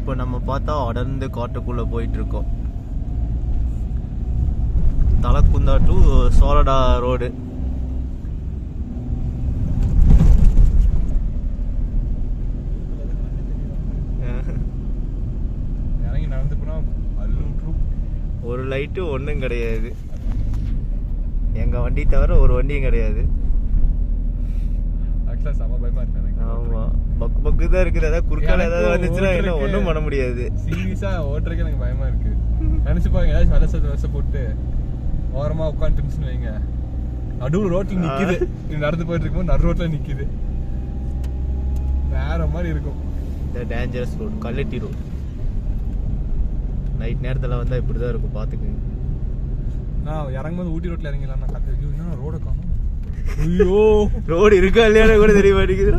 இப்போ நம்ம பார்த்தா அடர்ந்து காட்டுக்குள்ளே போயிட்டுருக்கோம். தலக்குந்தா டு சோலடா ரோடு. இறங்கி நடந்து போனால் ஒரு லைட்டு ஒன்றும் கிடையாது. எங்கள் வண்டி தவிர ஒரு வண்டியும் கிடையாது. ஆக்சுவலாக செம பயமாக இருக்கு. ஆமாம், பக்கு பக்கு தான் இருக்குது. ஏதாவது குறுக்கால ஏதாவது வந்துச்சுன்னா என்ன ஒன்றும் பண்ண முடியாது. சீரியஸாக ஓட்டுறதுக்கு எனக்கு பயமாக இருக்குது. நினச்சி பாருங்க, ஏதாச்சும் வலசை போட்டு ஓரமாக உட்காந்துருந்துச்சுன்னு வைங்க, நடுவில் ரோட்டில் நிற்கிது. நடந்து போயிட்டு இருக்கும்போது நடு ரோட்டில் நிற்கிது. வேற மாதிரி இருக்கும். இந்த dangerous road, Kallatti road. Night நேரத்தில் வந்தால் இப்படி தான் இருக்கும், பார்த்துக்குங்க. நான் இறங்கும்போது ஊட்டி ரோட்டில் இறங்கிடலாம். நான் கற்று ரோடை காணும். ஐயோ, ரோடு இருக்கா இல்லையானு கூட தெரிய மாட்டேங்குது.